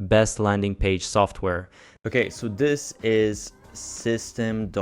best landing page software. Okay, so this is Systeme.io,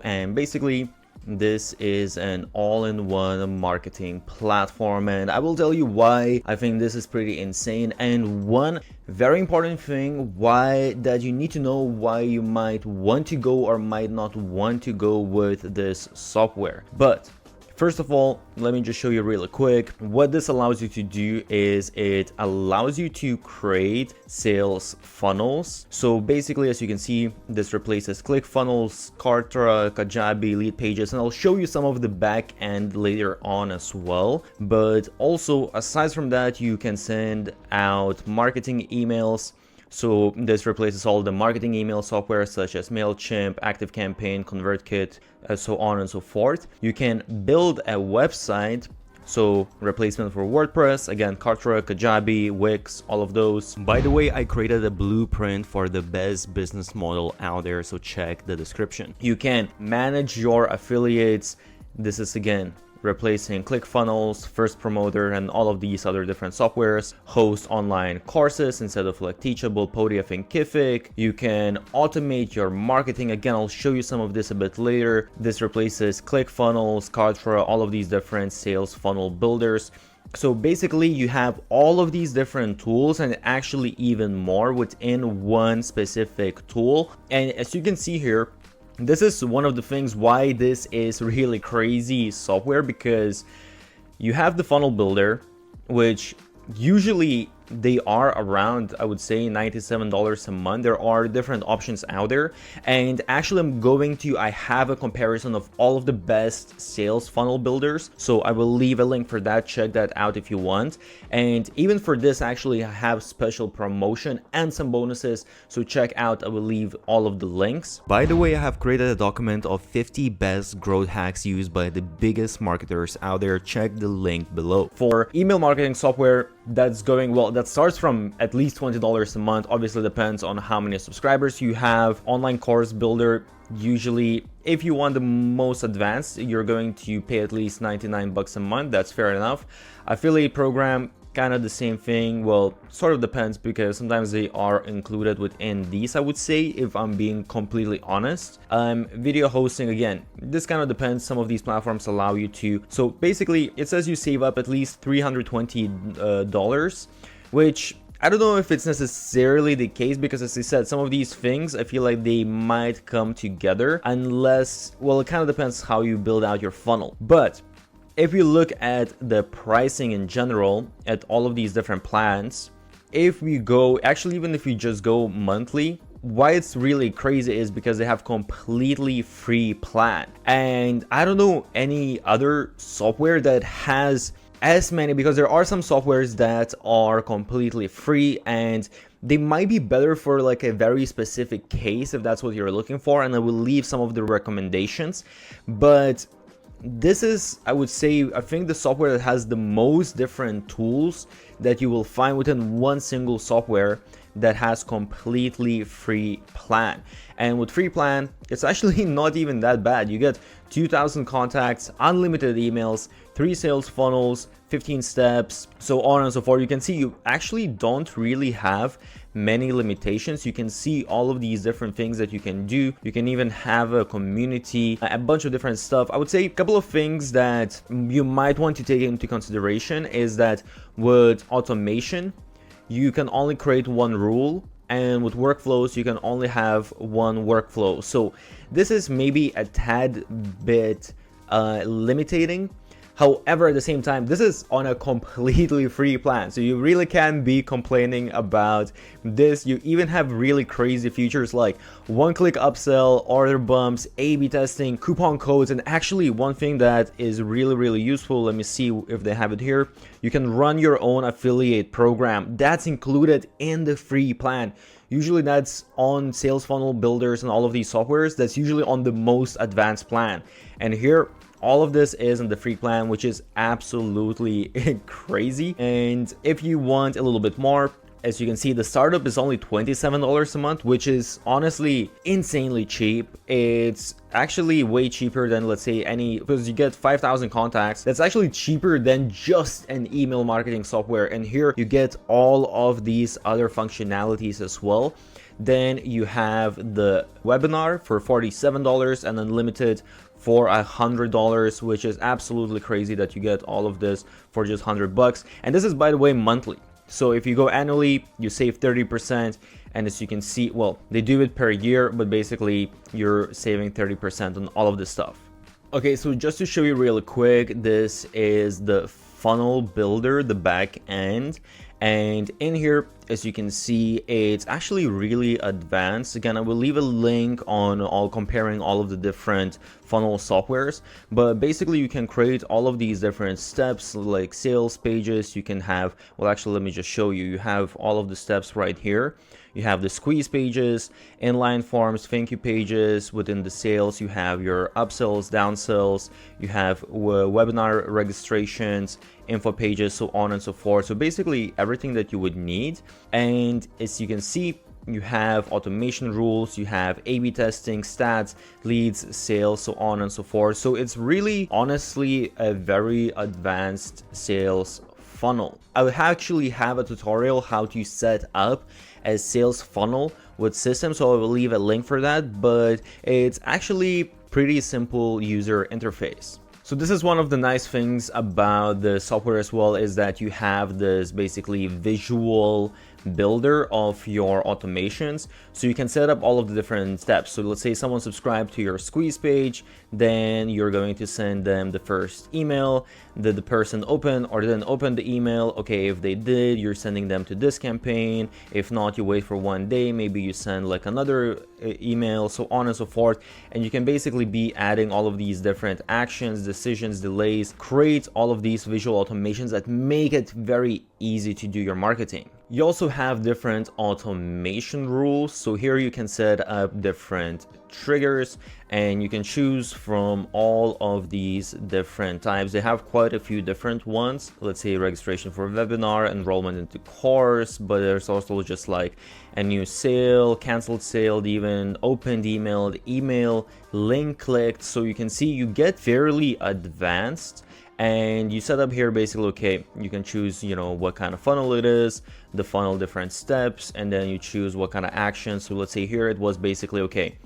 and basically this is an all-in-one marketing platform, and I will tell you why I think this is pretty insane. And one very important thing why that you need to know why you might want to go or might not want to go with this software. But first of all, let me just show you really quick. What this allows you to do is it allows you to create sales funnels. So basically, as you can see, this replaces ClickFunnels, Kartra, Kajabi, Leadpages, and I'll show you some of the back end later on as well. But also, aside from that, you can send out marketing emails. So this replaces all the marketing email software such as MailChimp, ActiveCampaign, ConvertKit, so on and so forth. You can build a website, so replacement for WordPress, again, Kartra, Kajabi, Wix, all of those. By the way, I created a blueprint for the best business model out there, so check the description. You can manage your affiliates. This is again replacing ClickFunnels, First Promoter, and all of these other different softwares. Host online courses instead of like Teachable, Podia, Thinkific. You can automate your marketing. Again, I'll show you some of this a bit later. This replaces ClickFunnels, Kartra, all of these different sales funnel builders. So basically you have all of these different tools and actually even more within one specific tool. And as you can see here, this is one of the things why this is really crazy software, because you have the funnel builder, which usually they are around, I would say, $97 a month. There are different options out there, and actually I have a comparison of all of the best sales funnel builders, so I will leave a link for that. Check that out if you want. And even for this, actually I have special promotion and some bonuses, so check out. I will leave all of the links. By the way, I have created a document of 50 best growth hacks used by the biggest marketers out there. Check the link below. For email marketing software, that's going well. That starts from at least $20 a month. Obviously depends on how many subscribers you have. Online course builder, usually if you want the most advanced, you're going to pay at least 99 bucks a month. That's fair enough. Affiliate program, kind of the same thing. Well, sort of depends, because sometimes they are included within these, I would say, if I'm being completely honest. Video hosting, again, this kind of depends. Some of these platforms allow you to. So basically it says you save up at least $320, which I don't know if it's necessarily the case, because as I said, some of these things I feel like they might come together unless, well, it kind of depends how you build out your funnel. But if you look at the pricing in general at all of these different plans, if we go, actually even if you just go monthly, why it's really crazy is because they have completely free plan. And I don't know any other software that has as many, because there are some softwares that are completely free and they might be better for like a very specific case if that's what you're looking for, and I will leave some of the recommendations. But this is, I would say, I think the software that has the most different tools that you will find within one single software that has completely free plan. And with free plan, it's actually not even that bad. You get 2,000 contacts, unlimited emails, 3 sales funnels, 15 steps, so on and so forth. You can see you actually don't really have many limitations. You can see all of these different things that you can do. You can even have a community, a bunch of different stuff. I would say a couple of things that you might want to take into consideration is that with automation, you can only create one rule, and with workflows you can only have one workflow. So this is maybe a tad bit limiting. However, at the same time, this is on a completely free plan, so you really can't be complaining about this. You even have really crazy features like one-click upsell, order bumps, A/B testing, coupon codes, and actually one thing that is really useful, let me see if they have it here, you can run your own affiliate program. That's included in the free plan. Usually that's on sales funnel builders and all of these softwares, that's usually on the most advanced plan. And here, all of this is in the free plan, which is absolutely crazy. And if you want a little bit more, As you can see, the startup is only $27 a month, which is honestly insanely cheap. It's actually way cheaper than, let's say, because you get 5,000 contacts. That's actually cheaper than just an email marketing software. And here you get all of these other functionalities as well. Then you have the webinar for $47 and unlimited for $100, which is absolutely crazy that you get all of this for just $100. And this is, by the way, monthly. So if you go annually, you save 30%. And as you can see, well, they do it per year, but basically you're saving 30% on all of this stuff. Okay, so just to show you really quick, this is the funnel builder, the back end. And in here, as you can see, it's actually really advanced. Again, I will leave a link on comparing all of the different funnel softwares, but basically you can create all of these different steps like sales pages. You can have, well, actually, let me just show you. You have all of the steps right here. You have the squeeze pages, inline forms, thank you pages. Within the sales, you have your upsells, downsells, you have webinar registrations, info pages, so on and so forth. So basically everything that you would need. And as you can see, you have automation rules, you have A/B testing, stats, leads, sales, so on and so forth. So it's really honestly a very advanced sales funnel. I would actually have a tutorial how to set up a sales funnel with systems, so I will leave a link for that, but it's actually pretty simple user interface. So this is one of the nice things about the software as well, is that you have this basically visual builder of your automations, so you can set up all of the different steps. So let's say someone subscribed to your squeeze page, then you're going to send them the first email. Did the person open or didn't open the email? Okay, if they did, you're sending them to this campaign. If not, you wait for 1 day, maybe you send like another email, so on and so forth. And you can basically be adding all of these different actions, decisions, delays, create all of these visual automations that make it very easy to do your marketing. You also have different automation rules. So here you can set up different triggers and you can choose from all of these different types. They have quite a few different ones. Let's say registration for a webinar, enrollment into course, but there's also just like a new sale, canceled sale, even opened email, link clicked. So you can see you get fairly advanced. And you set up here basically, okay, you can choose, you know, what kind of funnel it is, the funnel different steps, and then you choose what kind of action. So let's say here it was basically, okay,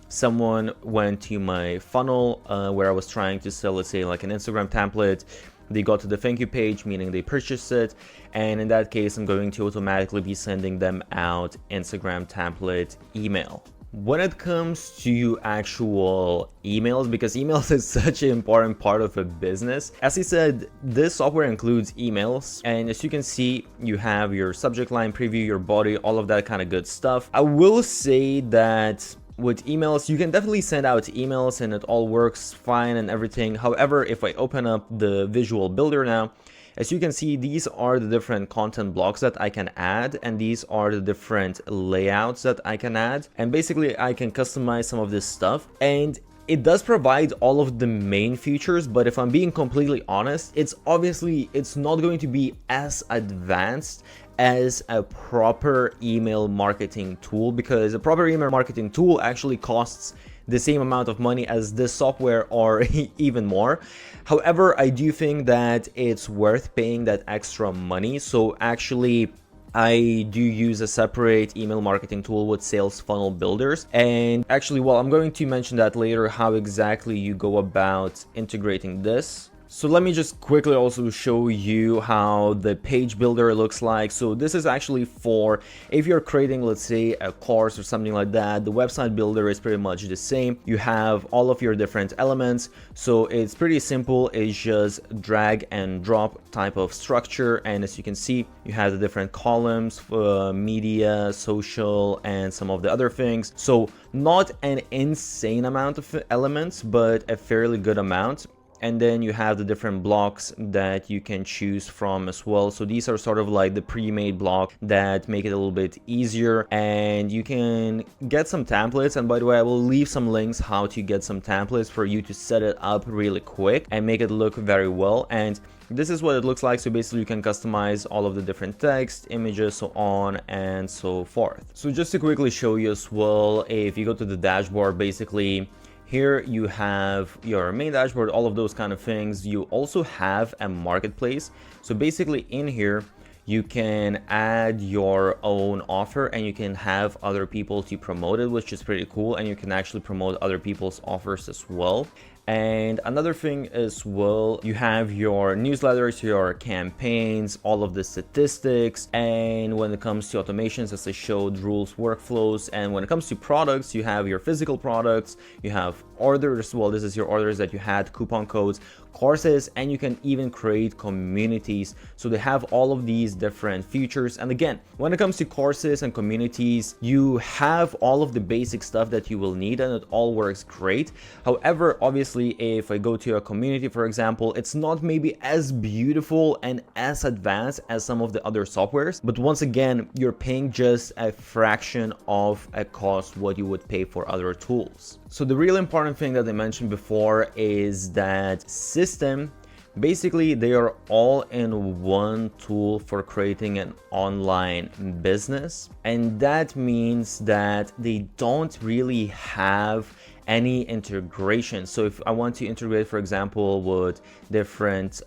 someone went to my funnel where I was trying to sell, let's say like an Instagram template. They got to the thank you page, meaning they purchased it. And in that case, I'm going to automatically be sending them out Instagram template email. When it comes to actual emails, because emails is such an important part of a business, as I said, this software includes emails, and as you can see, you have your subject line, preview, your body, all of that kind of good stuff. I will say that with emails, you can definitely send out emails and it all works fine and everything. However, if I open up the visual builder now, as you can see, these are the different content blocks that I can add, and these are the different layouts that I can add. And basically, I can customize some of this stuff. And it does provide all of the main features, but if I'm being completely honest, it's not going to be as advanced as a proper email marketing tool, because a proper email marketing tool actually costs the same amount of money as this software or even more. However, I do think that it's worth paying that extra money. So actually, I do use a separate email marketing tool with sales funnel builders. And actually, well, I'm going to mention that later, how exactly you go about integrating this. So let me just quickly also show you how the page builder looks like. So this is actually for if you're creating, let's say, a course or something like that. The website builder is pretty much the same. You have all of your different elements. So it's pretty simple. It's just drag and drop type of structure. And as you can see, you have the different columns for media, social, and some of the other things. So not an insane amount of elements, but a fairly good amount. and then you have the different blocks that you can choose from as well. So these are sort of like the pre-made block that make it a little bit easier, and you can get some templates. And by the way, I will leave some links how to get some templates for you to set it up really quick and make it look very well. And this is what it looks like. So basically you can customize all of the different text, images, so on and so forth. So just to quickly show you as well, if you go to the dashboard, basically here you have your main dashboard, all of those kind of things. You also have a marketplace. So basically in here, you can add your own offer and you can have other people to promote it, which is pretty cool. And you can actually promote other people's offers as well. And another thing as well, you have your newsletters, your campaigns, all of the statistics. And when it comes to automations, as I showed, rules, workflows. And when it comes to products, you have your physical products, you have orders. Well, this is your orders that you had, coupon codes, courses, and you can even create communities. So they have all of these different features. And again, when it comes to courses and communities, you have all of the basic stuff that you will need, and it all works great. However, obviously, if I go to a community, for example, it's not maybe as beautiful and as advanced as some of the other softwares, but once again, you're paying just a fraction of a cost what you would pay for other tools. So the real important thing that I mentioned before is that Systeme, basically they are all in one tool for creating an online business, and that means that they don't really have any integration. So if I want to integrate, for example, with different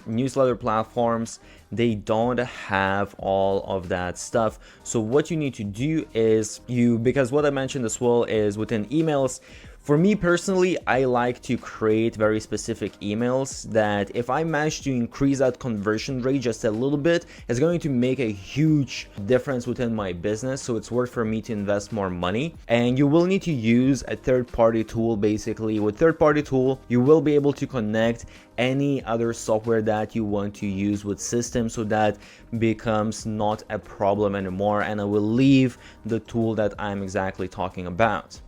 newsletter platforms, they don't have all of that stuff. So what you need to do is because what I mentioned as well is within emails, for me personally, I like to create very specific emails that if I manage to increase that conversion rate just a little bit, it's going to make a huge difference within my business. So it's worth for me to invest more money. And you will need to use a third-party tool. Basically, with third-party tool, you will be able to connect any other software that you want to use with Systeme, so that becomes not a problem anymore. And I will leave the tool that I'm exactly talking about.